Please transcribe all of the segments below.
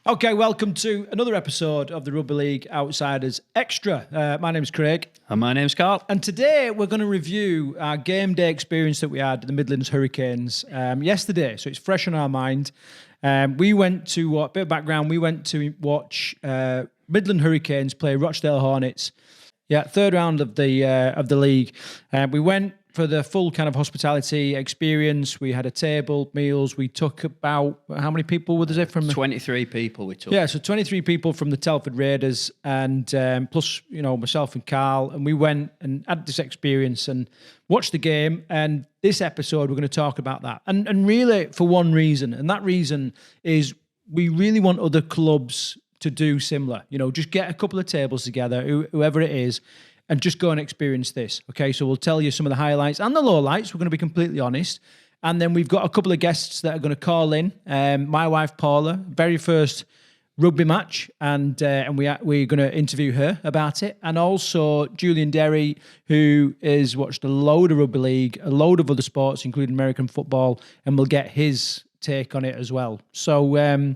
Okay, welcome to another episode of the Rugby League Outsiders Extra. My name's Craig. And my name's Karl. And today we're going to review our game day experience that we had at the Midlands Hurricanes yesterday. So it's fresh on our mind. We went to, a bit of background, we went to watch Midlands Hurricanes play Rochdale Hornets. Yeah, third round of the league. We went for the full kind of hospitality experience. We had a table, meals. We took about, how many people were there from? 23 people we took. Yeah, so 23 people from the Telford Raiders and plus, myself and Karl. And we went and had this experience and watched the game. And this episode, we're going to talk about that. And really for one reason. And that reason is we really want other clubs to do similar. Just get a couple of tables together, whoever it is, and just go and experience this. Okay, so we'll tell you some of the highlights and the lowlights. We're going to be completely honest. And then we've got a couple of guests that are going to call in. My wife, Paula, very first rugby match, and we're going to interview her about it. And also Julian, who has watched a load of rugby league, a load of other sports, including American football, and we'll get his take on it as well. So...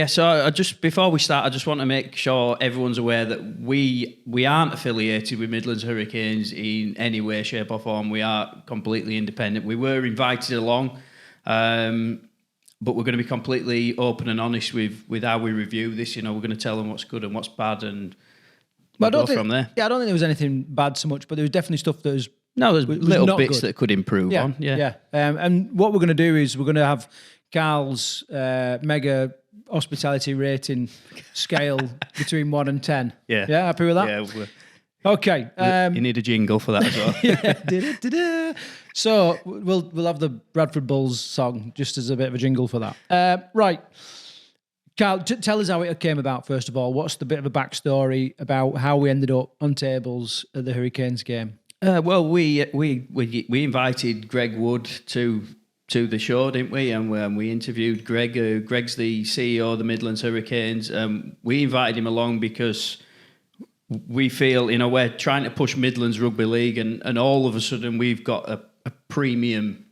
So before we start, I just want to make sure everyone's aware that we aren't affiliated with Midlands Hurricanes in any way, shape or form. We are completely independent. We were invited along, but we're going to be completely open and honest with how we review this. We're going to tell them what's good and what's bad, and go from there. Yeah, I don't think there was anything bad so much, but there was definitely stuff that was... No, there's little bits that could improve on. Yeah. And what we're going to do is we're going to have Karl's mega... hospitality rating scale between 1 and 10. Yeah. Yeah, happy with that? Yeah. Okay. You need a jingle for that as well. Yeah. So we'll have the Bradford Bulls song just as a bit of a jingle for that. Right. Karl, tell us how it came about, first of all. What's the bit of a backstory about how we ended up on tables at the Hurricanes game? Well, we invited Greg Wood to the show, didn't we? And we interviewed Greg. Greg's the CEO of the Midlands Hurricanes. We invited him along because we feel, we're trying to push Midlands Rugby League, and all of a sudden we've got a premium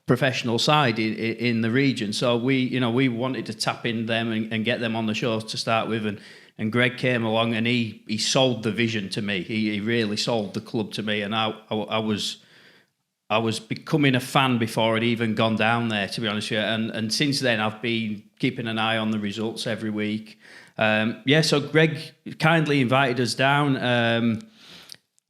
professional side in the region. So we wanted to tap in them and get them on the show to start with. And Greg came along and he sold the vision to me. He really sold the club to me, and I was becoming a fan before I'd even gone down there, to be honest with you. And since then, I've been keeping an eye on the results every week. So Greg kindly invited us down.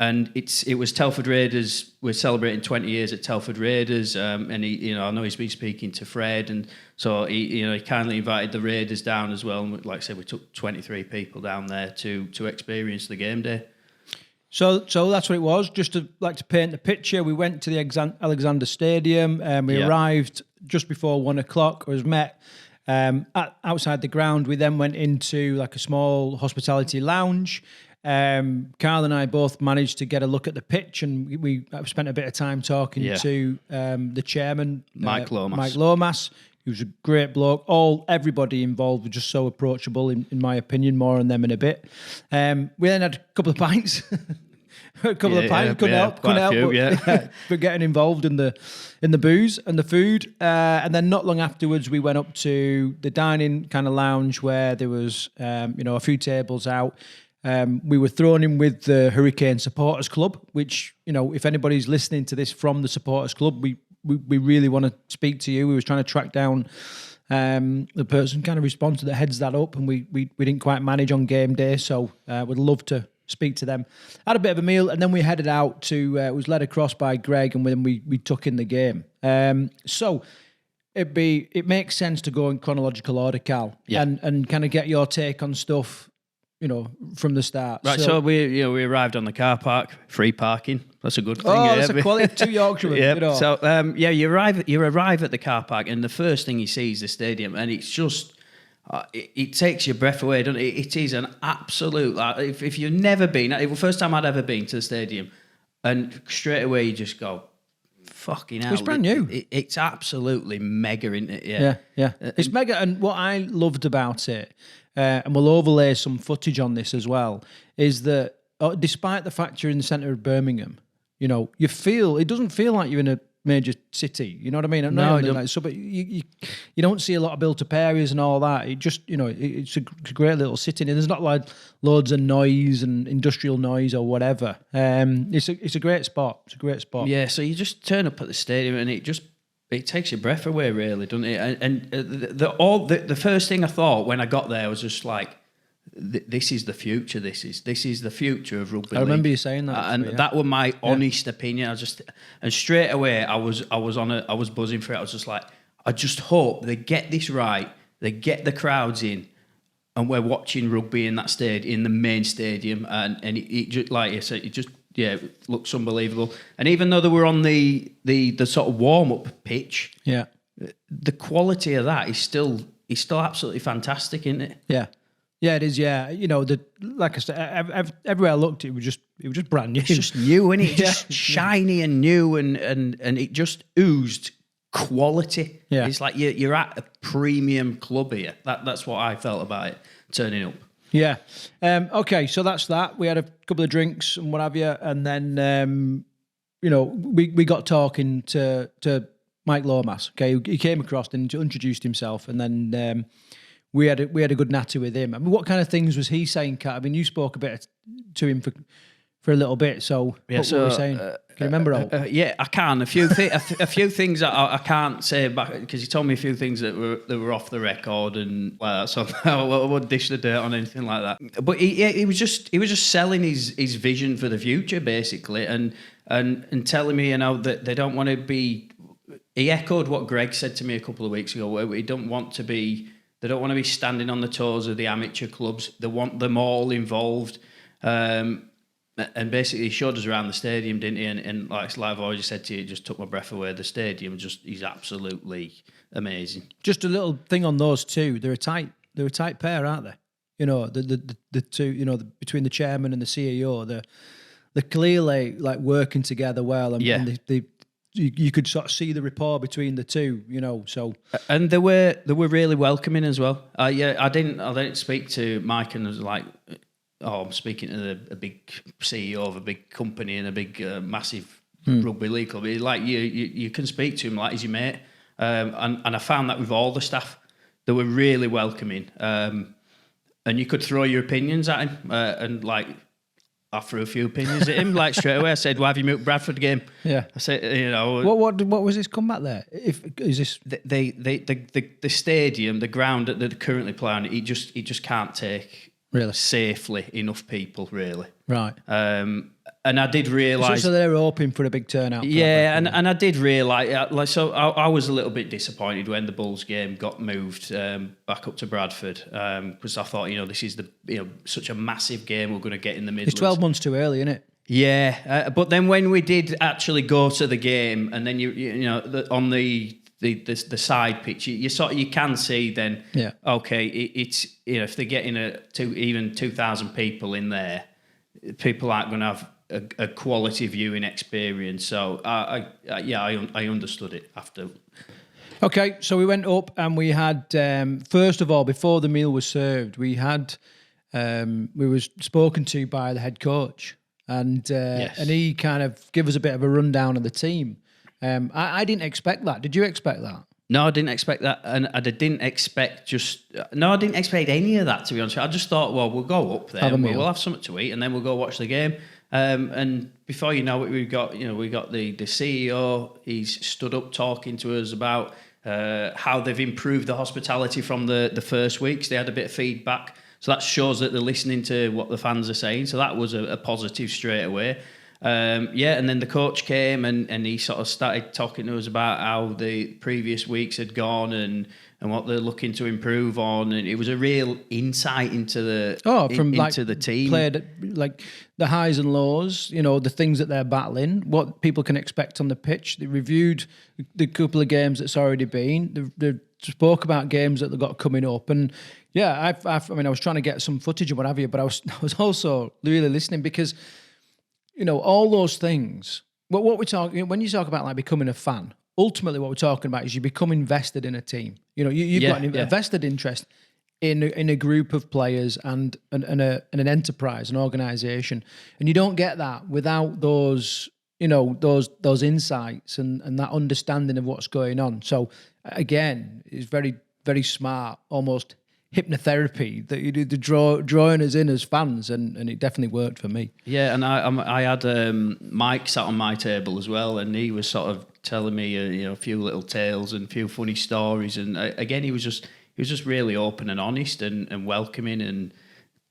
And it was Telford Raiders. We're celebrating 20 years at Telford Raiders. And I know he's been speaking to Fred. And so he kindly invited the Raiders down as well. And like I said, we took 23 people down there to experience the game day. So that's what it was. Just to paint the picture, we went to the Alexander Stadium and we arrived just before 1 o'clock. I was met outside the ground. We then went into a small hospitality lounge. Karl and I both managed to get a look at the pitch, and we spent a bit of time talking to the chairman, Mike Lomas. He was a great bloke. Everybody involved was just so approachable, in my opinion. More on them in a bit. We then had a couple of pints. Couldn't help. But getting involved in the booze and the food. And then not long afterwards, we went up to the dining kind of lounge where there was, a few tables out. We were thrown in with the Hurricane Supporters Club, which, if anybody's listening to this from the Supporters Club, we really want to speak to you. We were trying to track down the person kind of responsible that heads that up, and we didn't quite manage on game day, so would love to speak to them. Had a bit of a meal, and then we headed out to, it was led across by Greg, and then we took in the game. So it makes sense to go in chronological order, Karl, and kind of get your take on stuff, from the start. Right, so we arrived on the car park, free parking. That's a good thing. Oh, that's a quality, 2 Yorkshiremen. So you arrive at the car park, and the first thing you see is the stadium, and it's just it takes your breath away, doesn't it? It is an absolute. If you've never been, it was the first time I'd ever been to the stadium, and straight away you just go, fucking hell. It's brand new. It's absolutely mega, isn't it? Yeah. It's mega, and what I loved about it, and we'll overlay some footage on this as well, is that despite the fact you're in the centre of Birmingham, you know, it doesn't feel like you're in major city. You know what I mean? No, I don't. Like, so, but you don't see a lot of built-up areas and all that. It just, it's a great little city. And there's not like loads of noise and industrial noise or whatever. It's a great spot. It's a great spot. Yeah, so you just turn up at the stadium and it takes your breath away, really, doesn't it? And the first thing I thought when I got there was just like, this is the future. This is the future of rugby league. I remember you saying that, and that was my honest opinion. And straight away I was buzzing for it. I was just like, I just hope they get this right. They get the crowds in, and we're watching rugby in that stadium, in the main stadium, and it just, like I said, it looks unbelievable. And even though they were on the sort of warm up pitch, the quality of that is still absolutely fantastic, isn't it? Yeah. Yeah, it is. Yeah, like I said, everywhere I looked, it was just brand new. It's just new, and it just shiny and new, and it just oozed quality. Yeah, it's like you're at a premium club here. That's what I felt about it turning up. Yeah. Okay, so that's that. We had a couple of drinks and what have you, and then we got talking to Mike Lomas. Okay, he came across and introduced himself, and then. We had a good natter with him. I mean, what kind of things was he saying, Kat? I mean, you spoke a bit to him for a little bit. So what were you saying? Can you remember all? Yeah, I can. A few things that I can't say back because he told me a few things that were off the record and like that. So I wouldn't dish the dirt on anything like that. But he was just selling his vision for the future basically, and telling me that they don't want to be. He echoed what Greg said to me a couple of weeks ago, where we don't want to be. They don't want to be standing on the toes of the amateur clubs. They want them all involved. And basically, he showed us around the stadium, didn't he? And like I've already said to you, it just took my breath away. The stadium is absolutely amazing. Just a little thing on those two. They're a tight pair, aren't they? The two. Between the chairman and the CEO, they're clearly like working together well. And they you could sort of see the rapport between the two, So and they were really welcoming as well. I didn't speak to Mike and was like, I'm speaking to a big CEO of a big company and a big massive rugby league club. Like you can speak to him like he's your mate, and I found that with all the staff, they were really welcoming, and you could throw your opinions at him, and like. I threw a few opinions at him, like straight away. I said, "Why have you moved Bradford game?" Yeah. I said, what was his comeback there? Is this the stadium, the ground that they're currently playing? It just can't take safely enough people, really. Right. And I did realise... So they're hoping for a big turnout. Yeah, and I did realise... I was a little bit disappointed when the Bulls game got moved back up to Bradford because I thought, this is such a massive game we're going to get in the Midlands. It's 12 months too early, isn't it? Yeah, but then when we did actually go to the game and then, on the side pitch, you can see then, okay, it's, if they're getting even 2,000 people in there, people aren't going to have a quality viewing experience. So I understood it after. Okay, so we went up and we had first of all, before the meal was served, we were spoken to by the head coach, and he kind of gave us a bit of a rundown of the team. I didn't expect that. Did you expect that? No, I didn't expect that, and I didn't expect I didn't expect any of that, to be honest. I just thought, well, we'll go up there, we'll have something to eat, and then we'll go watch the game. And before you know it, we got the CEO. He's stood up talking to us about how they've improved the hospitality from the first weeks. They had a bit of feedback, so that shows that they're listening to what the fans are saying. So that was a positive straight away. And then the coach came and he sort of started talking to us about how the previous weeks had gone and what they're looking to improve on, and it was a real insight into the team. Played like the highs and lows, the things that they're battling, what people can expect on the pitch. They reviewed the couple of games that's already been. They spoke about games that they've got coming up, and I was trying to get some footage and what have you, but I was also really listening because. All those things. What we're talking when you talk about like becoming a fan, ultimately what we're talking about is you become invested in a team. You've got a vested interest in a group of players and an enterprise, an organisation, and you don't get that without those those insights and that understanding of what's going on. So again, it's very, very smart, almost hypnotherapy that you do, drawing us in as fans, and it definitely worked for me. Yeah, and I had Mike sat on my table as well, and he was sort of telling me a few little tales and a few funny stories, and again he was just really open and honest and welcoming, and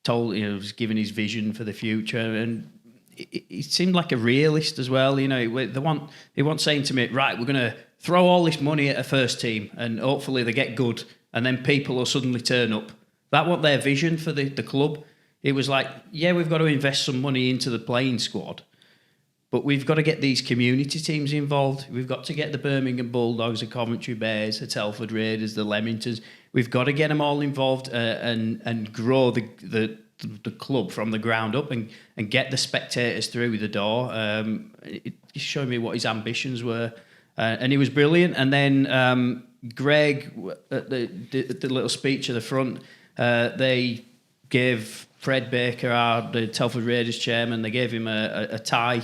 was giving his vision for the future, and he seemed like a realist as well. He weren't saying to me, right, we're going to throw all this money at a first team and hopefully they get good and then people will suddenly turn up. That wasn't their vision for the club. It was like, yeah, we've got to invest some money into the playing squad, but we've got to get these community teams involved. We've got to get the Birmingham Bulldogs, the Coventry Bears, the Telford Raiders, the Leamingtons. We've got to get them all involved and grow the club from the ground up and get the spectators through the door. It showed me what his ambitions were, and he was brilliant. And then Greg, at the little speech at the front, they gave Fred Baker, the Telford Raiders chairman, they gave him a tie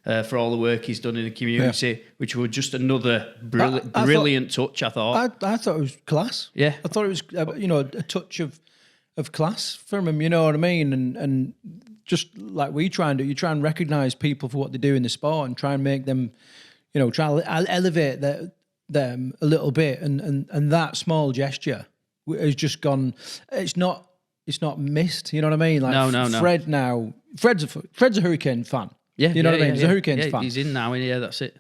for all the work he's done in the community, which was just another brilliant touch, I thought. I thought it was class. Yeah. I thought it was, a touch of class from him, you know what I mean? And just like we try and do, you try and recognise people for what they do in the sport and try and make them, try and elevate them a little bit. And that small gesture has just gone, it's not missed, you know what I mean? Like No. Fred now, Fred's a Hurricane fan. Yeah, you know what I mean? He's a Hurricanes fan. He's in now, and yeah, that's it.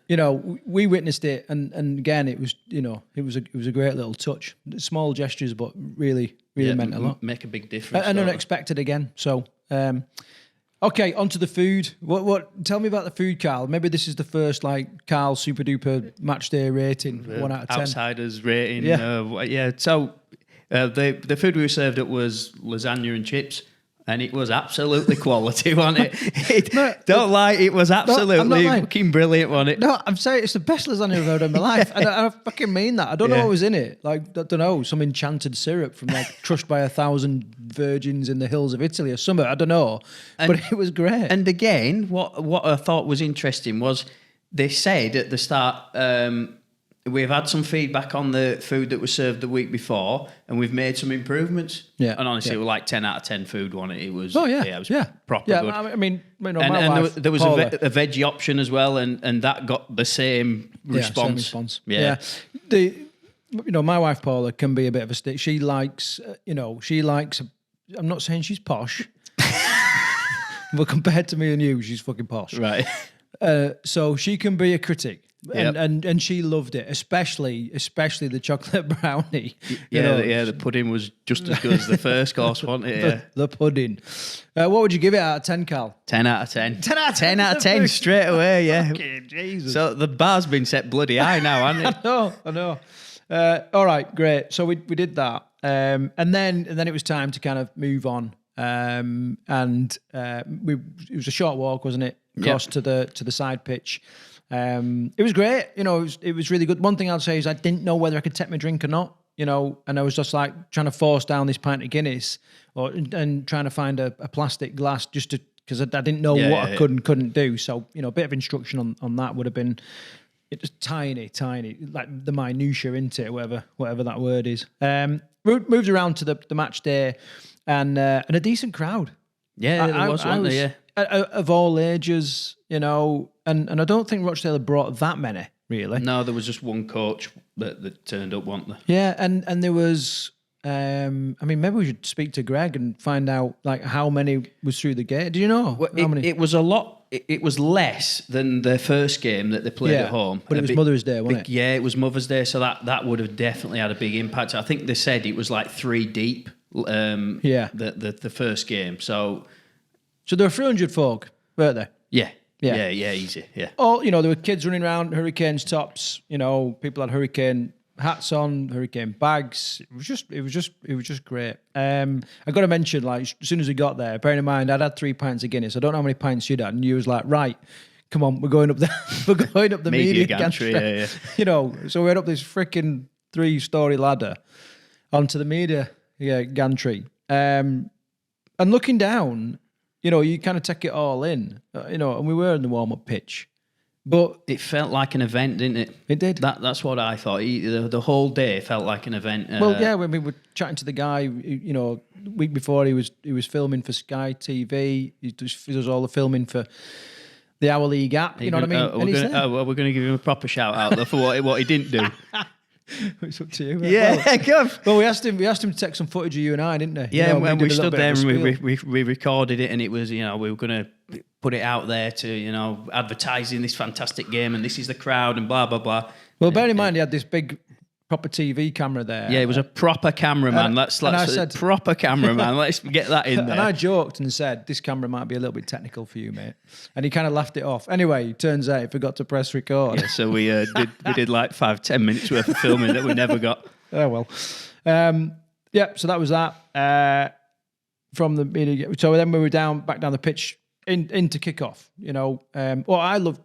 We witnessed it, and again, it was, it was a great little touch. Small gestures, but really meant a lot. Make a big difference. And unexpected again. So, okay, onto the food. What? Tell me about the food, Karl. Maybe this is the first Karl super duper match day rating, 1 out of 10. Outsiders rating. Yeah. So the food we were served up was lasagna and chips. And it was absolutely quality, wasn't it? Don't lie, it was absolutely fucking brilliant, wasn't it? No, I'm saying it's the best lasagna I've ever had in my life. And I fucking mean that. I don't know what was in it. I don't know, some enchanted syrup from crushed by 1,000 virgins in the hills of Italy or something. I don't know. But it was great. And again, what I thought was interesting was they said at the start, we've had some feedback on the food that was served the week before, and we've made some improvements. Yeah, and honestly, it was 10 out of 10 food, wasn't it? It was. It was proper good. I mean, my wife, there was Paula, a veggie option as well, and that got the same response. Yeah. My wife Paula can be a bit of a stick. She likes. I'm not saying she's posh, but compared to me and you, she's fucking posh. Right. So she can be a critic. And she loved it, especially the chocolate brownie. The pudding was just as good as the first course, wasn't it? Yeah. The pudding. What would you give it out of 10, Karl? 10 out of 10. 10 out of 10 straight away, yeah. Okay, Jesus. So the bar's been set bloody high now, hasn't it? I know. All right, great. So we did that. And then it was time to kind of move on. It was a short walk, wasn't it? Across to the side pitch. It was great, it was really good. One thing I'd say is I didn't know whether I could take my drink or not, and I was just trying to force down this pint of Guinness and trying to find a plastic glass just because I didn't know what I could and couldn't do. So, a bit of instruction on that would have been just tiny, like the minutiae into it, whatever that word is. Moved around to the match day and a decent crowd. Yeah, there was one there, yeah. Of all ages, and I don't think Rochdale had brought that many, really. No, there was just one coach that turned up, wasn't there? Yeah, and there was, maybe we should speak to Greg and find out how many was through the gate. Do you know how many? It was a lot. It was less than the first game that they played at home. But it was Mother's Day, wasn't it? Yeah, it was Mother's Day, so that would have definitely had a big impact. I think they said it was 3 deep. The first game, so there were 300 folk, weren't there? Yeah, easy, yeah. Oh, there were kids running around, Hurricanes tops. People had Hurricane hats on, Hurricane bags. It was just great. I got to mention, as soon as we got there, bearing in mind I'd had 3 pints of Guinness. I don't know how many pints you'd had, and you was like, right, come on, we're going up the media gantry. Yeah. So we went up this freaking 3-story ladder onto the media gantry, and looking down. You kind of take it all in, and we were in the warm-up pitch. But it felt like an event, didn't it? It did. That's what I thought. The whole day felt like an event. Well, yeah, when we were chatting to the guy, you know, week before he was filming for Sky TV. He does all the filming for the Our League app. You know what I mean? We're going to give him a proper shout out though for what he didn't do. It's up to you. Yeah, go. Well, we asked him to take some footage of you and I, didn't we? Yeah, you know, when we stood there and we we recorded it, and it was, you know, we were going to put it out there to, you know, advertising this fantastic game, and this is the crowd and blah blah blah. Well, bear in mind, he had this big proper TV camera there. Yeah, it was a proper cameraman. Let's proper cameraman. Let's get that in there. And I joked and said, this camera might be a little bit technical for you, mate. And he kind of laughed it off. Anyway, turns out he forgot to press record. Yeah, so we did like 5-10 minutes worth of filming that we never got. Oh, well. Yeah, so that was that. From the media. So then we were back down the pitch into kickoff. You know, well, I love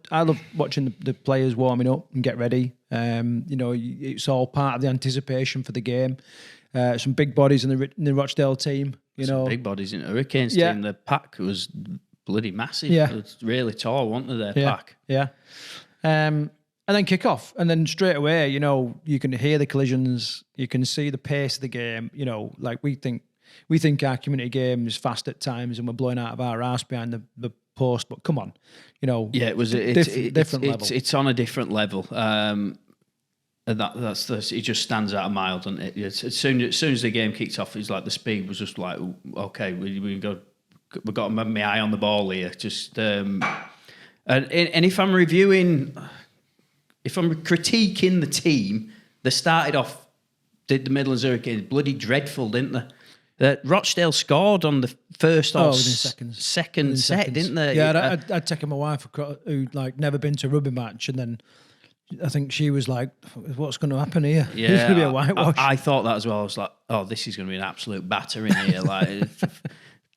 watching the players warming up and get ready. You know, it's all part of the anticipation for the game. Some big bodies in the Rochdale team. Some big bodies in the Hurricanes team. The pack was bloody massive. Yeah, it's really tall, wasn't there? Their pack. Yeah. And then kick off, and then straight away, you know, you can hear the collisions, you can see the pace of the game. You know, like we think our community game is fast at times, and we're blowing out of our arse behind the post. But come on, you know, yeah, it was a different level. It's on a different level. And that's it. Just stands out a mile, doesn't it? As soon as the game kicked off, it's like the speed was just like, okay, we've got my eye on the ball here. Just and if I'm critiquing the team, they started off. Did the Midlands Hurricanes bloody dreadful, didn't they? Rochdale scored on the first or second set, didn't they? Yeah, I'd taken my wife who'd like never been to a rugby match, and then I think she was like, "What's going to happen here? Yeah, it's going to be a whitewash." I thought that as well. I was like, "Oh, this is going to be an absolute batter in here." Like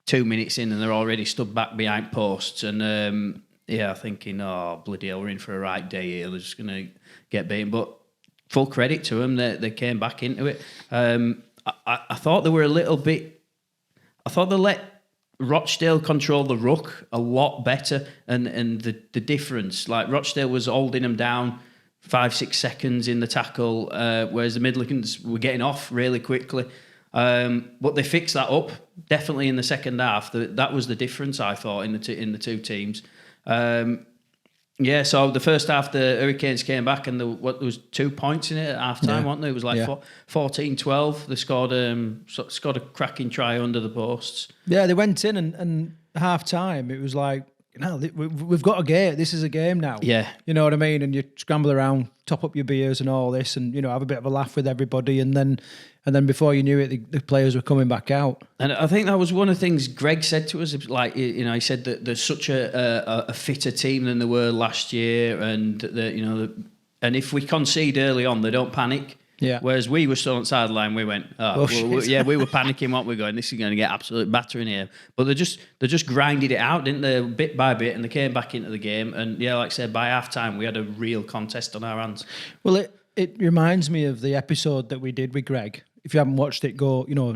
2 minutes in, and they're already stood back behind posts, and thinking, "Oh, bloody hell, we're in for a right day here. They're just going to get beaten." But full credit to them, they came back into it. I thought they were a little bit. I thought they let Rochdale control the ruck a lot better, and the difference, like Rochdale was holding them down 5-6 seconds in the tackle, whereas the Midlands were getting off really quickly. But they fixed that up definitely in the second half. That was the difference, I thought, in the two teams. So the first half, the Hurricanes came back, and there was 2 points in it at half time, wasn't there? It was like 14-12. They scored a cracking try under the posts. Yeah, they went in, and half time, it was like, we've got a game. This is a game now. Yeah. You know what I mean? And you scramble around, top up your beers and all this, and, you know, have a bit of a laugh with everybody. And then before you knew it, the players were coming back out. And I think that was one of the things Greg said to us. Like, you know, he said that there's such a fitter team than there were last year, and and if we concede early on, they don't panic. Yeah. Whereas we were still on the sideline, we went, we were panicking. What we're going, this is going to get absolute battering here. But they just grinded it out, didn't they, bit by bit, and they came back into the game. And yeah, like I said, by half time, we had a real contest on our hands. Well, it reminds me of the episode that we did with Greg. If you haven't watched it, go, you know,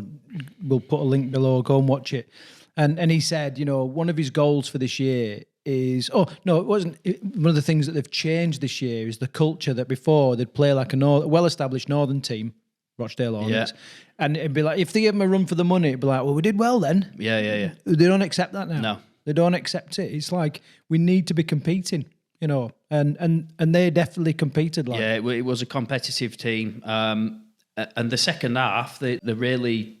we'll put a link below, go and watch it. And he said, you know, one of his goals for this year is, it wasn't, one of the things that they've changed this year is the culture that before they'd play like a well-established northern team, Rochdale Hornets, and it'd be like, if they give them a run for the money, it'd be like, well, we did well then. Yeah. They don't accept that now. No. They don't accept it. It's like, we need to be competing, you know, and they definitely competed. Like. Yeah, it was a competitive team. And the second half, they really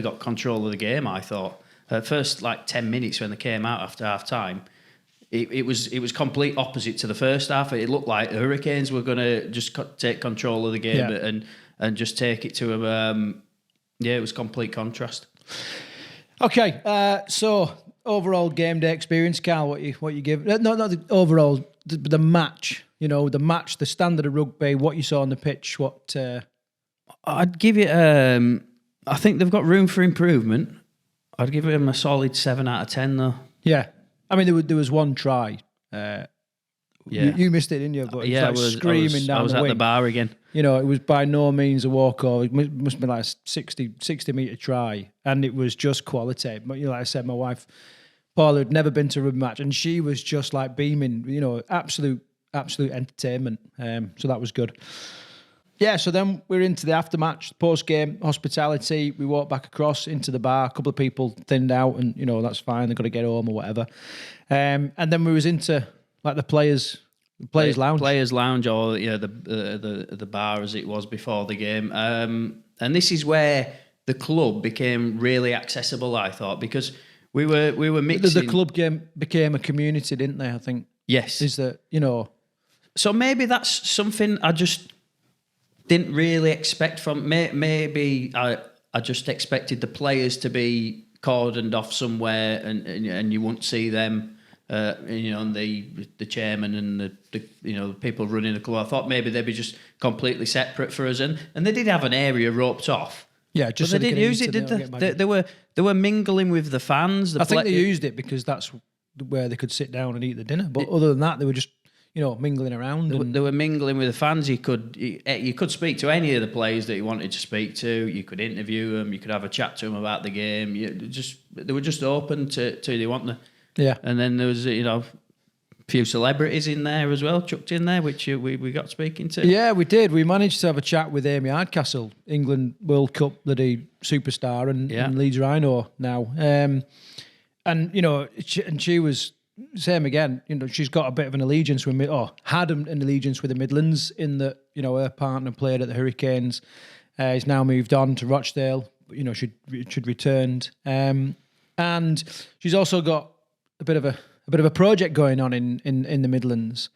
got control of the game, I thought. First, like 10 minutes when they came out after half time, it was complete opposite to the first half. It looked like the Hurricanes were going to just take control of the game and just take it to them. It was complete contrast. Okay, so overall game day experience, Karl, what you give? No, not the overall, the match. You know, the standard of rugby, what you saw on the pitch. What I'd give it. I think they've got room for improvement. I'd give them a solid 7 out of 10, though. Yeah. I mean, there was one try. You missed it, didn't you? But it was screaming down the wing. I was at the bar again. You know, it was by no means a walkover. It must have been like a 60-metre try. And it was just quality. But, you know, like I said, my wife, Paula, had never been to a rugby match. And she was just like beaming, you know, absolute absolute entertainment. So that was good. Yeah, so then we're into the aftermatch, post-game hospitality. We walk back across into the bar. A couple of people thinned out, and that's fine. They've got to get home or whatever. And then we was into like the players' lounge, or the bar as it was before the game. And this is where the club became really accessible, I thought, because we were mixing. The club game became a community, didn't they? I think. Yes. Is that So maybe that's something I just didn't really expect from. Maybe I just expected the players to be cordoned off somewhere, and you won't see them. The chairman and the people running the club. I thought maybe they'd be just completely separate for us, and they did have an area roped off. Yeah, just but they didn't use it, did they? They were mingling with the fans. I think they used it because that's where they could sit down and eat the dinner. But other than that, they were just mingling around. They were mingling with the fans. You could speak to any of the players that you wanted to speak to. You could interview them. You could have a chat to them about the game. They were just open to they want the. Yeah. And then there was, a few celebrities in there as well, chucked in there, which we got speaking to. Yeah, we did. We managed to have a chat with Amy Hardcastle, England World Cup bloody superstar and Leeds Rhino now. And she was same again. She's got a bit of an allegiance with had an allegiance with the Midlands in that, her partner played at the Hurricanes. He's now moved on to Rochdale. She'd returned. And she's also got a bit of a project going on in the Midlands,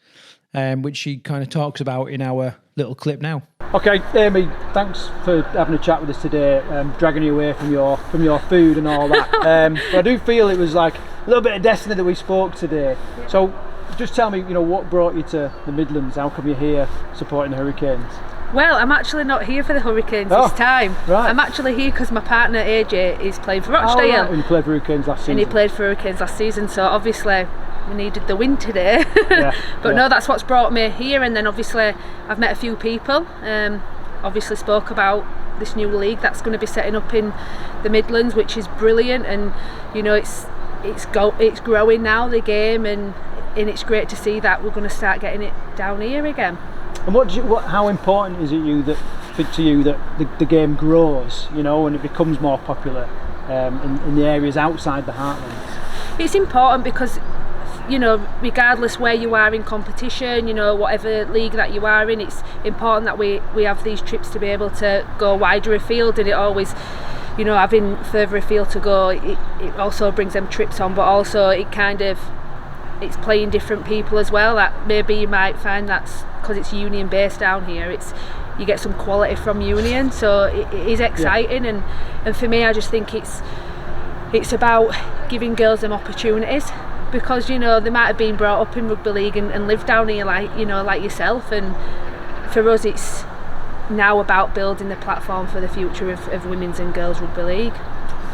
which she kind of talks about in our little clip now. Okay, Amy, thanks for having a chat with us today, dragging you away from your food and all that. But I do feel it was like a little bit of destiny that we spoke today. So just tell me, what brought you to the Midlands? How come you're here supporting the Hurricanes? Well, I'm actually not here for the Hurricanes this time. Right. I'm actually here because my partner AJ is playing for Rochdale. Right. And he played for Hurricanes last season. So obviously we needed the win today. No, that's what's brought me here. And then obviously I've met a few people. Obviously spoke about this new league that's going to be setting up in the Midlands, which is brilliant. And it's growing now, the game, and it's great to see that we're going to start getting it down here again. And how important is it to you that the game grows, and it becomes more popular in the areas outside the heartlands? It's important because, regardless where you are in competition, whatever league that you are in, it's important that we have these trips to be able to go wider afield, and it always, having further afield to go, it also brings them trips on, but also it's playing different people as well. That maybe you might find that's because it's Union based down here. You get some quality from Union, so it is exciting. And for me, I just think it's about giving girls them opportunities, because they might have been brought up in rugby league and lived down here like yourself. And for us, it's now about building the platform for the future of women's and girls rugby league.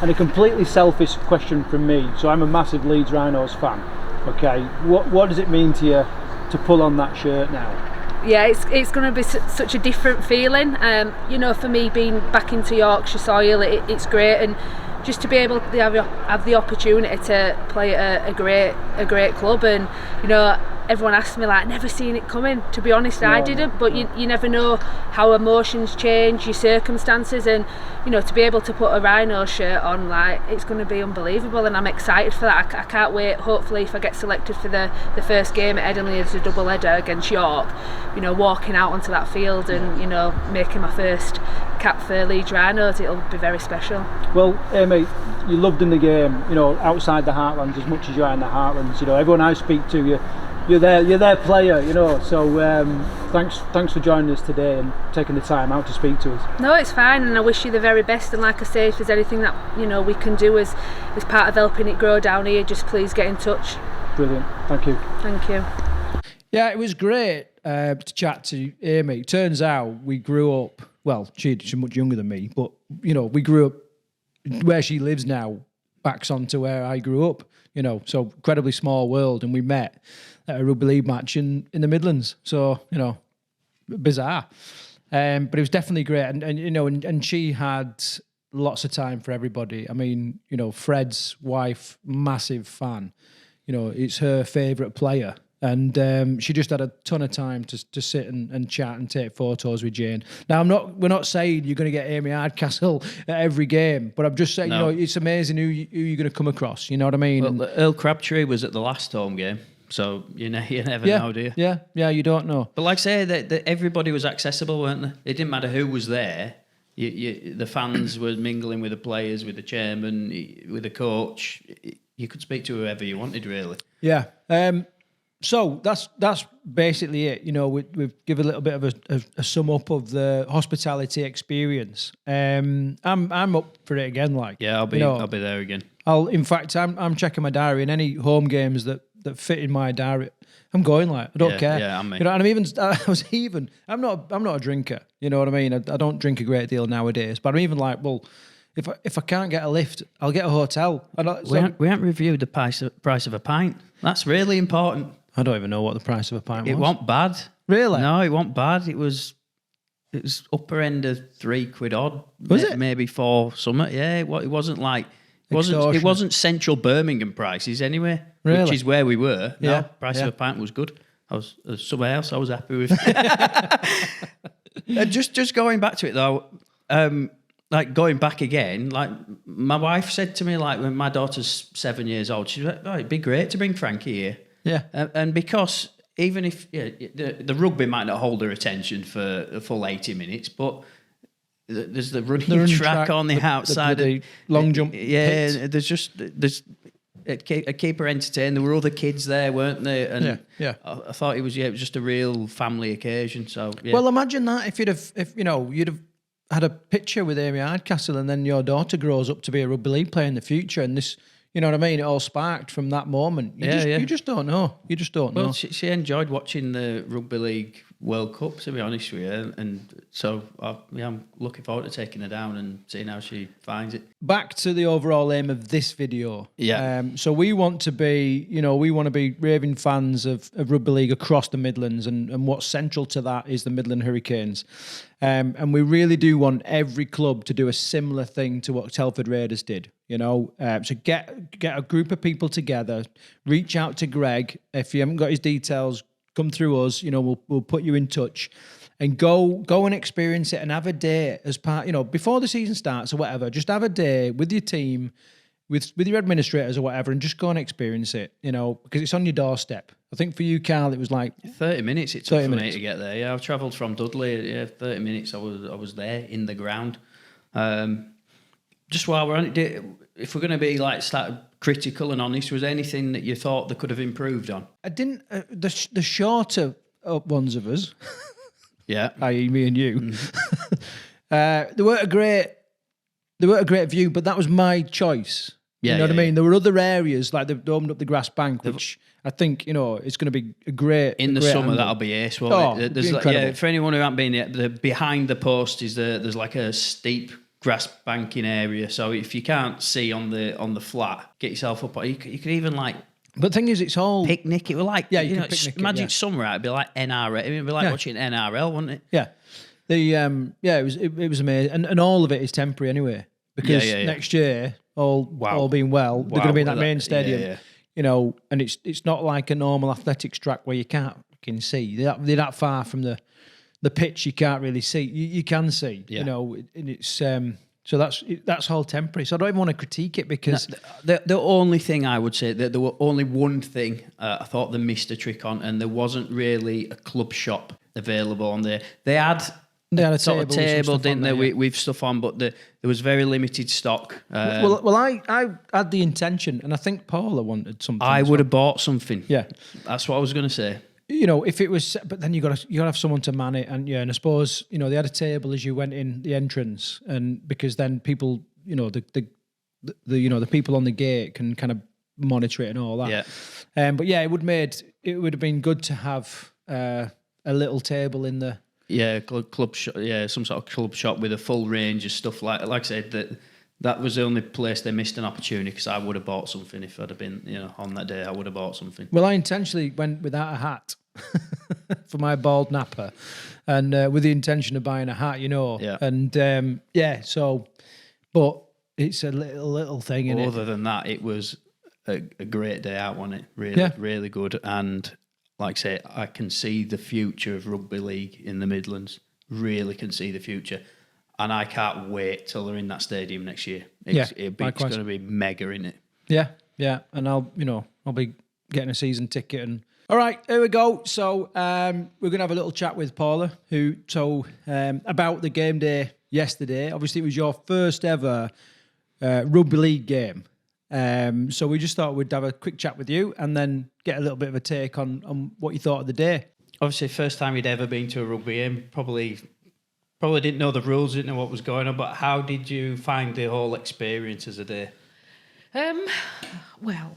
And a completely selfish question from me. So I'm a massive Leeds Rhinos fan. Okay, what does it mean to you to pull on that shirt now? Yeah, it's going to be such a different feeling. For me, being back into Yorkshire soil, it's great, and just to be able to have the opportunity to play at a great club. And everyone asks me, like, never seen it coming. To be honest, I didn't, but you never know how emotions change, your circumstances, and to be able to put a Rhino shirt on, like, it's going to be unbelievable, and I'm excited for that. I can't wait. Hopefully, if I get selected for the first game at Headingley as a double header against York, walking out onto that field and making my first cap for Leeds Rhinos, it'll be very special. Well, Amy, you loved in the game, outside the heartlands as much as you are in the heartlands. Everyone I speak to, you're their player, so thanks for joining us today and taking the time out to speak to us. No, it's fine, and I wish you the very best, and like I say, if there's anything that we can do as part of helping it grow down here, just please get in touch. Brilliant, thank you. Yeah, it was great to chat to Amy. Turns out we grew up, well, she's much younger than me, but we grew up where she lives now, backs onto where I grew up, so incredibly small world, and we met at a rugby league match in the Midlands. So, bizarre. But it was definitely great. And she had lots of time for everybody. I mean, Fred's wife, massive fan. It's her favourite player. And she just had a ton of time to sit and chat and take photos with Jane. Now, we're not saying you're going to get Amy Hardcastle at every game, but I'm just saying, you know, it's amazing who you're going to come across. You know what I mean? Well, Earl Crabtree was at the last home game, so you never know, do you? Yeah, you don't know. But like I say, that everybody was accessible, weren't they? It didn't matter who was there. The fans were mingling with the players, with the chairman, with the coach. You could speak to whoever you wanted, really. Yeah. So that's basically it. You know, we've given a little bit of a sum up of the hospitality experience. I'm up for it again. Like, yeah, I'll be there again. In fact, I'm checking my diary, and any home games that fit in my diary, I'm going. Like, I don't care. Yeah, you know, and I'm not a drinker. You know what I mean? I don't drink a great deal nowadays, but I'm even like, well, if I can't get a lift, I'll get a hotel. We haven't reviewed the price of a pint. That's really important. I don't even know what the price of a pint was. It wasn't bad. Really? No, it wasn't bad. It was upper end of £3 odd. Was it? Maybe 4 something. Yeah, it wasn't like it wasn't central Birmingham prices anyway. Really? Which is where we were. Yeah. No, price of a pint was good. I was somewhere else I was happy with. Just going back to it though, like going back again, like my wife said to me, like when my daughter's 7 years old, she's like, "Oh, it'd be great to bring Frankie here." Yeah. And because even if the rugby might not hold her attention for a full 80 minutes, but there's the running track on the outside, the long jump. Yeah, pit. there's it keep her entertained. There were other kids there, weren't there? And yeah. I thought it was just a real family occasion. So yeah. Well, imagine that if you'd have had a picture with Amy Hardcastle, and then your daughter grows up to be a rugby league player in the future, and this, you know what I mean, it all sparked from that moment. You just don't know. You just don't know. Well, she enjoyed watching the Rugby League World Cup, to be honest with you, and so I'm looking forward to taking her down and seeing how she finds it. Back to the overall aim of this video. Yeah. So we want to be raving fans of rugby league across the Midlands, and what's central to that is the Midland Hurricanes. And we really do want every club to do a similar thing to what Telford Raiders did. You know, so get a group of people together, reach out to Greg. If you haven't got his details, come through us. You know, we'll put you in touch, and go and experience it, and have a day as part. You know, before the season starts or whatever, just have a day with your team, with your administrators or whatever, and just go and experience it. You know, because it's on your doorstep. I think for you, Karl, it was like 30 minutes. It took for me to get there. Yeah, I've travelled from Dudley. Yeah, 30 minutes. I was there in the ground. Just while we're on it, if we're going to be like critical and honest, was there anything that you thought they could have improved on? I didn't. The shorter ones of us, yeah, i.e. me and you, they weren't a great view, but that was my choice. Yeah, you know what I mean? Yeah. There were other areas, like they've opened up the grass bank, which I think, you know, it's going to be a great... In the summer, that'll be ace, won't it? There's incredible. For anyone who hasn't been yet, behind the post is there's like a steep grass banking area. So if you can't see on the flat, get yourself up. You could even like... But the thing is, it's all... Picnic. It was like... Yeah, you know, imagine summer out, it'd be like NRL. It'd be like watching NRL, wouldn't it? Yeah. It was amazing. And all of it is temporary anyway. Because next year... All being well, they're going to be in that main stadium, you know, and it's not like a normal athletics track where you can't fucking see. They're that far from the pitch, you can't really see. You can see, you know, and it's so that's all temporary. So I don't even want to critique it because the only thing I would say that there were only one thing I thought they missed a trick on, and there wasn't really a club shop available on there. They had a sort of table, didn't they, with stuff on, but there was very limited stock. Well, I had the intention, and I think Paula wanted something. I would have bought something. Yeah, that's what I was going to say. You know, if it was, but then you got to have someone to man it, and and I suppose, you know, they had a table as you went in the entrance, and because then people, you know, the people on the gate can kind of monitor it and all that. Yeah. But yeah, it would have been good to have a little table in the. Yeah, club shop. Yeah, some sort of club shop with a full range of stuff. Like I said, that was the only place they missed an opportunity, because I would have bought something if I'd have been, you know, on that day. I would have bought something. Well, I intentionally went without a hat for my bald napper, and with the intention of buying a hat, you know. Yeah. And so, but it's a little thing. Other than that, it was a great day out, wasn't it? Really, really good. And like I say, I can see the future of rugby league in the Midlands. Really can see the future. And I can't wait till they're in that stadium next year. It's going to be mega, in it. Yeah, yeah. And I'll be getting a season ticket. And all right, here we go. So we're going to have a little chat with Paula, who told about the game day yesterday. Obviously, it was your first ever rugby league game. So we just thought we'd have a quick chat with you and then get a little bit of a take on what you thought of the day. Obviously, first time you'd ever been to a rugby game, probably didn't know the rules, didn't know what was going on, but how did you find the whole experience as a day? Well,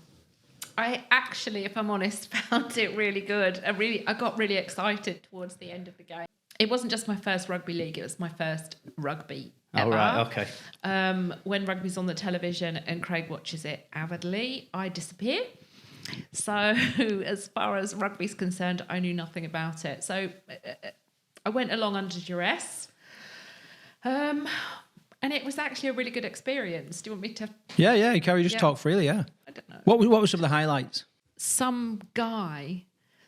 I actually, if I'm honest, found it really good. I got really excited towards the end of the game. It wasn't just my first rugby league, it was my first rugby ever. Oh, right, okay. When rugby's on the television and Craig watches it avidly, I disappear. So as far as rugby's concerned, I knew nothing about it. So I went along under duress. And it was actually a really good experience. Do you want me to? Yeah, Carrie, just talk freely, yeah. I don't know. What were some of the highlights? Some guy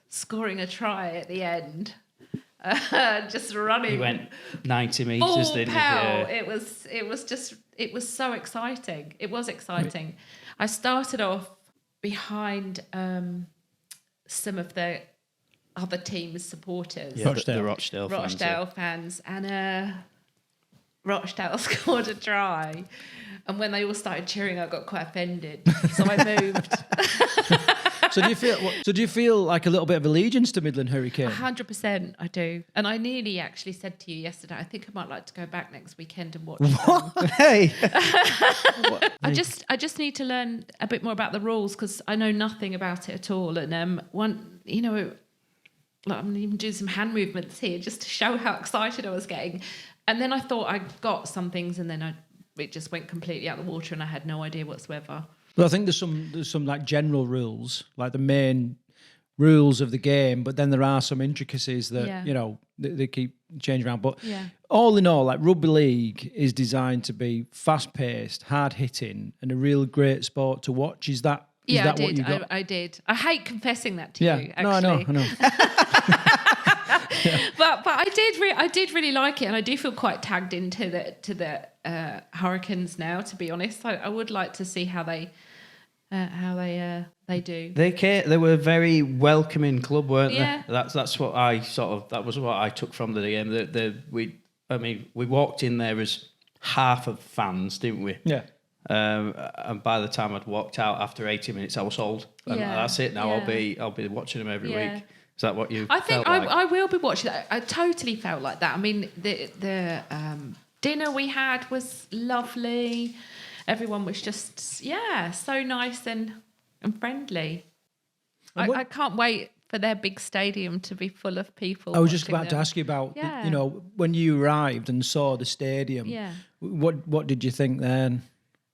scoring a try at the end, just running. He went 90 metres, didn't he? Yeah. It was so exciting. It was exciting. Right. I started off behind some of the other team's supporters. Yeah, the Rochdale fans. And Rochdale scored a try. And when they all started cheering, I got quite offended. So I moved. So do you feel like a little bit of allegiance to Midland Hurricanes? 100% I do. And I nearly actually said to you yesterday, I think I might like to go back next weekend and watch what? Hey. I just need to learn a bit more about the rules because I know nothing about it at all. And I'm even doing some hand movements here just to show how excited I was getting. And then I thought I got some things and then it just went completely out of the water and I had no idea whatsoever. Well, I think there's some like general rules, like the main rules of the game, but then there are some intricacies that, they keep changing around. But all in all, like rugby league is designed to be fast-paced, hard-hitting, and a real great sport to watch. Is that what you got? I did. I hate confessing that to you, actually. No, I know. But I did really like it, and I do feel quite tagged into the Hurricanes now. To be honest, I would like to see how they do. They were a very welcoming club, weren't they? That's what that was what I took from the game. We walked in there as half of fans, didn't we? Yeah. And by the time I'd walked out after 80 minutes, I was sold. And that's it. Now I'll be watching them every week. Is that what you? I think felt like? I will be watching that. I totally felt like that. I mean, the dinner we had was lovely. Everyone was just so nice and friendly. I can't wait for their big stadium to be full of people. I was just about to ask you about when you arrived and saw the stadium. Yeah. What did you think then?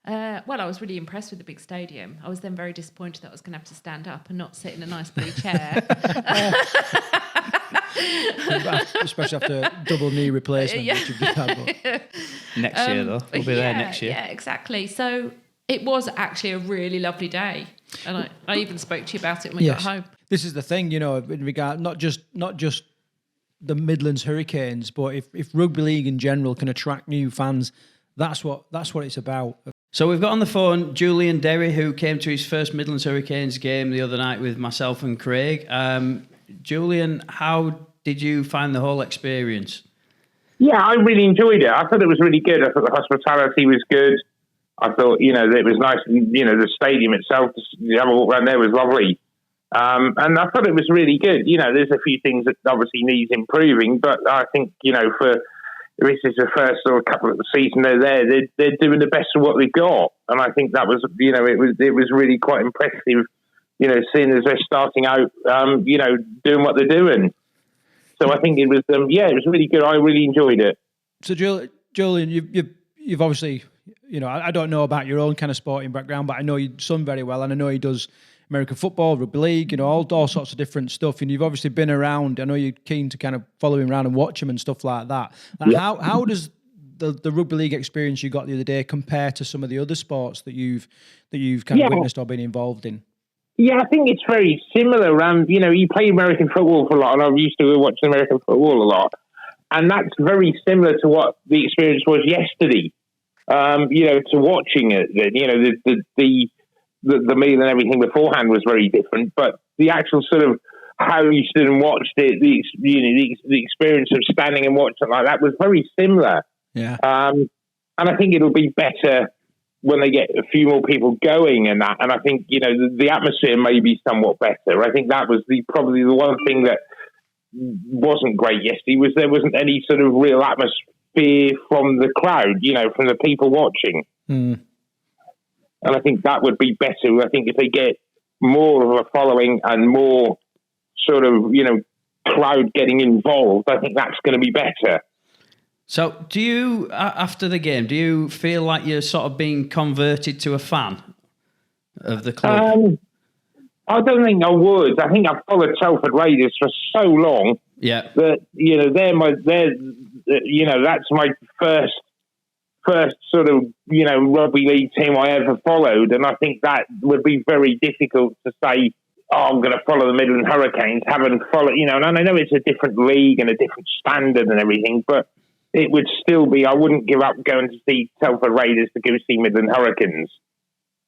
Well, I was really impressed with the big stadium. I was then very disappointed that I was going to have to stand up and not sit in a nice blue chair. Especially after double knee replacement. Which you've just had, next year, though. We'll be there next year. Yeah, exactly. So it was actually a really lovely day. And I even spoke to you about it when we got home. This is the thing, in regard, not just the Midlands Hurricanes, but if rugby league in general can attract new fans, that's what it's about. So we've got on the phone Julian Derry, who came to his first Midlands Hurricanes game the other night with myself and Craig. Julian, how did you find the whole experience? Yeah, I really enjoyed it. I thought it was really good. I thought the hospitality was good. I thought, it was nice. The stadium itself, the have a walk around there was lovely. And I thought it was really good. There's a few things that obviously needs improving, but I think, for this is the first sort of couple of the season they're doing the best of what they've got. And I think that was, it was really quite impressive, seeing as they're starting out, doing what they're doing. So I think it was, it was really good. I really enjoyed it. So Julian, you've obviously, I don't know about your own kind of sporting background, but I know your son very well, and I know he does American football, rugby league, all sorts of different stuff. And you've obviously been around. I know you're keen to kind of follow him around and watch him and stuff like that. How does the rugby league experience you got the other day compare to some of the other sports that you've kind of witnessed or been involved in? Yeah, I think it's very similar. You play American football for a lot, and I'm used to watching American football a lot. And that's very similar to what the experience was yesterday. To watching it. The meal and everything beforehand was very different, but the actual sort of how you stood and watched it, the experience of standing and watching it like that was very similar. Yeah. And I think it'll be better when they get a few more people going and that. And I think, the atmosphere may be somewhat better. I think that was probably the one thing that wasn't great yesterday, was there wasn't any sort of real atmosphere from the crowd, from the people watching. Mm. And I think that would be better. I think if they get more of a following and more sort of, crowd getting involved, I think that's going to be better. So do you, after the game, do you feel like you're sort of being converted to a fan of the club? I don't think I would. I think I've followed Telford Raiders for so long that, that's my first sort of, rugby league team I ever followed. And I think that would be very difficult to say, I'm going to follow the Midlands Hurricanes, haven't followed, and I know it's a different league and a different standard and everything, but it would still be, I wouldn't give up going to see Telford Raiders to go see Midlands Hurricanes.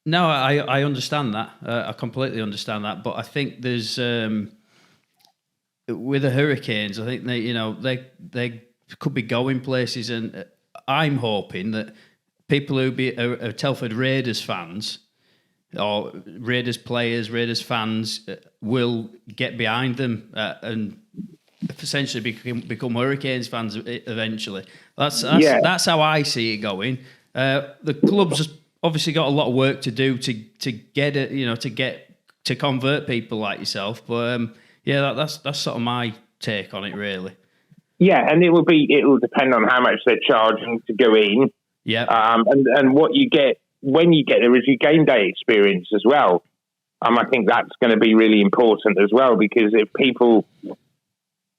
No, I understand that. I completely understand that. But I think there's, with the Hurricanes, I think they could be going places, and I'm hoping that people who are Telford Raiders fans or Raiders players, Raiders fans will get behind them and essentially become Hurricanes fans eventually. That's how I see it going. The club's obviously got a lot of work to do to get it, to convert people like yourself. But that's sort of my take on it, really. Yeah, and it will depend on how much they're charging to go in. Yeah. And what you get when you get there is your game day experience as well. I think that's going to be really important as well, because if people,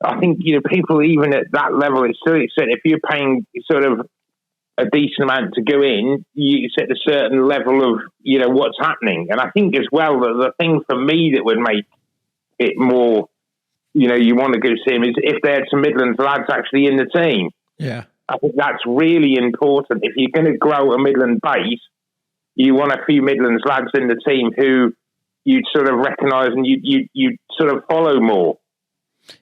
I think, people even at that level, it's still, if you're paying sort of a decent amount to go in, you set a certain level of, what's happening. And I think as well that the thing for me that would make it more, you want to go see them is if they had some Midlands lads actually in the team. Yeah. I think that's really important. If you're going to grow a Midland base, you want a few Midlands lads in the team who you'd sort of recognise and you sort of follow more.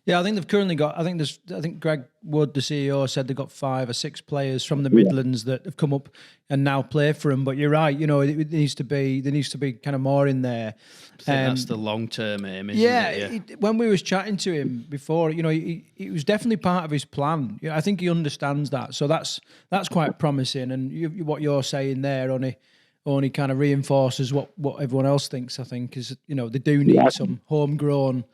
Yeah, I think they've currently got. I think Greg Wood, the CEO, said they've got 5 or 6 players from the Midlands that have come up and now play for them. But you're right. It needs to be. There needs to be kind of more in there. I think that's the long-term aim, isn't it? Yeah. When we was chatting to him before, it was definitely part of his plan. I think he understands that. So that's quite promising. And what you're saying there only kind of reinforces what everyone else thinks. I think is they do need some homegrown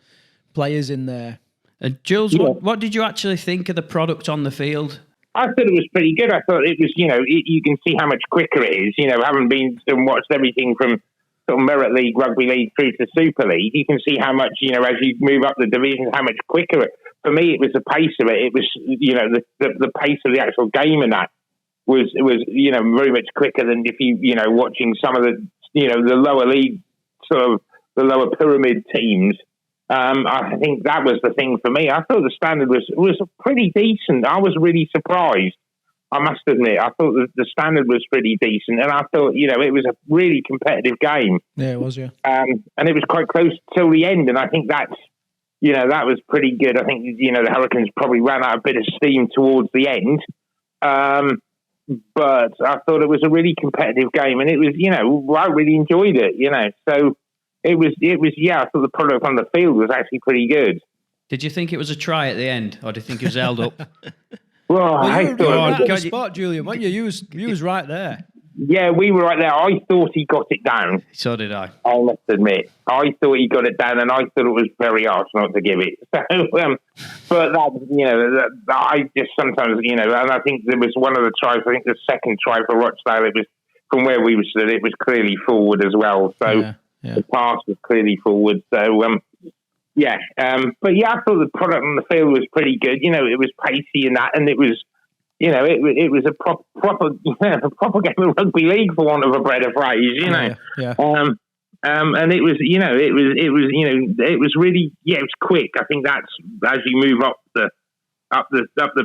players in there. And Jules, what did you actually think of the product on the field? I thought it was pretty good. I thought it was, you can see how much quicker it is. Having been and watched everything from sort of Merit League, Rugby League through to Super League, you can see how much, as you move up the divisions, how much quicker. For me, it was the pace of it. It was, the pace of the actual game and that was very much quicker than if you, watching some of the, the lower league, sort of the lower pyramid teams. I think that was the thing for me. I thought the standard was pretty decent. I was really surprised. I must admit, I thought the standard was pretty decent, and I thought it was a really competitive game. Yeah, it was. Yeah, and it was quite close till the end, and I think that's that was pretty good. I think the Hurricanes probably ran out a bit of steam towards the end, but I thought it was a really competitive game, and it was I really enjoyed it. So. It was. I thought the product on the field was actually pretty good. Did you think it was a try at the end, or do you think it was held up? I thought on the spot, Julian, weren't you? You was right there. Yeah, we were right there. I thought he got it down. So did I. I must admit, I thought he got it down, and I thought it was very harsh not to give it. So, but that I just sometimes and I think there was one of the tries. I think the second try for Rochdale. It was from where we were stood. It was clearly forward as well. So. Yeah. The pass was clearly forward, so but I thought the product on the field was pretty good. It was pacey and that, and it was, it was a proper game of rugby league for want of a better phrase. And it was, it was really, it was quick. I think that's as you move up the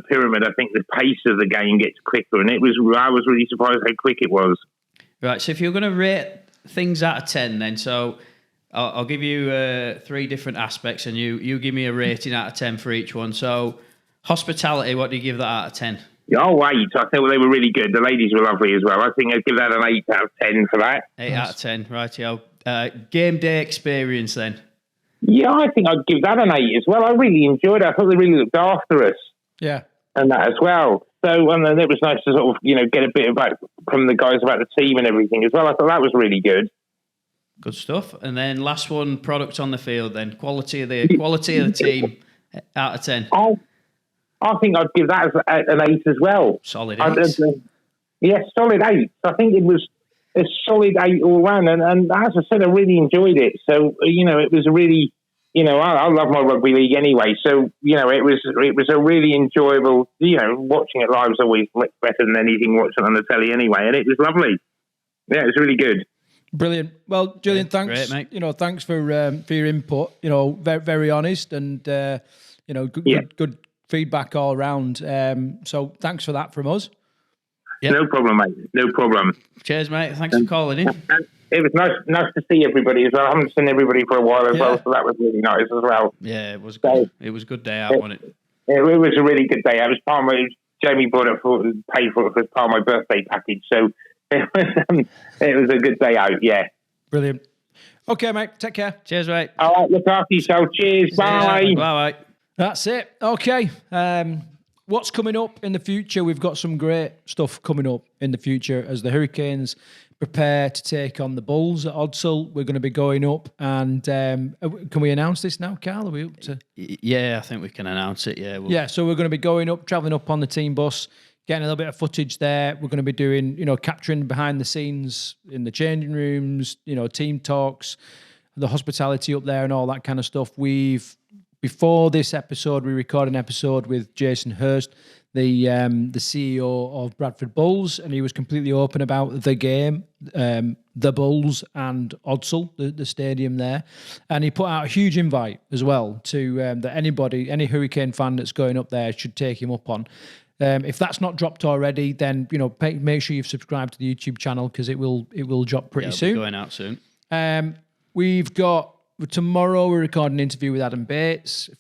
pyramid, I think the pace of the game gets quicker, and I was really surprised how quick it was. Right. So if you're going to rate things out of 10, then I'll give you 3 different aspects, and you give me a rating out of 10 for each one. So hospitality, what do you give that out of 10? Oh, 8. I think they were really good. The ladies were lovely as well. I think I'd give that an 8 out of 10 for that. 8 out of 10, right, yo. Game day experience then? Yeah, I think I'd give that an 8 as well. I really enjoyed it. I thought they really looked after us. Yeah. And that as well. So, and then it was nice to sort of, get a bit about from the guys about the team and everything as well. I thought that was really good. Good stuff. And then last one, product on the field then. Quality of the team out of 10. I think I'd give that as an 8 as well. Solid 8. Yes, solid 8. I think it was a solid 8 all round. And as I said, I really enjoyed it. So, it was a really, I love my rugby league anyway. So, it was a really enjoyable, watching it live is always much better than anything watching on the telly anyway. And it was lovely. Yeah, it was really good. Brilliant. Well, Julian, thanks. Great, mate. Thanks for your input. Very, very honest and good feedback all around. So thanks for that from us. Yep. No problem, mate. No problem. Cheers, mate. Thanks for calling in. And it was nice to see everybody as well. I haven't seen everybody for a while as well, so that was really nice as well. Yeah, it was good. It was a good day out, wasn't it? It was a really good day. It was part of my, Jamie bought it paid for it as part of my birthday package, so it was a good day out, yeah. Brilliant. Okay, mate. Take care. Cheers, mate. All right, look after yourself. Cheers. Bye. Bye. That's it. Okay. What's coming up in the future? We've got some great stuff coming up in the future as the Hurricanes prepare to take on the Bulls at Odsal. We're going to be going up, and can we announce this now, Karl? Are we up to? Yeah, I think we can announce it. Yeah. So we're going to be going up, travelling up on the team bus, getting a little bit of footage there. We're going to be doing, capturing behind the scenes in the changing rooms, team talks, the hospitality up there, and all that kind of stuff. Before this episode, we recorded an episode with Jason Hurst, the CEO of Bradford Bulls, and he was completely open about the game, the Bulls and Odsal, the stadium there. And he put out a huge invite as well to that any Hurricane fan that's going up there should take him up on. If that's not dropped already, then make sure you've subscribed to the YouTube channel because it will drop pretty soon. It'll be going out soon. We've got. Tomorrow we're recording an interview with Adam Bates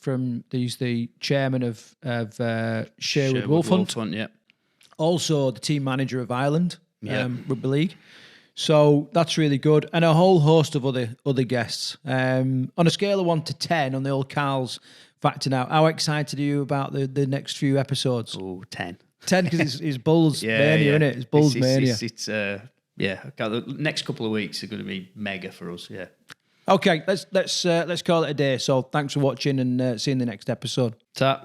he's the chairman of Sherwood Wolf Hunt. Yeah. Also the team manager of Ireland Rugby League. So that's really good. And a whole host of other guests. On a scale of 1 to 10 on the old Karl's factor now, how excited are you about the next few episodes? Oh, 10. 10 because it's Bulls mania, isn't it? It's Bulls mania. The next couple of weeks are going to be mega for us, yeah. Okay, let's call it a day. So thanks for watching and see you in the next episode. Ta.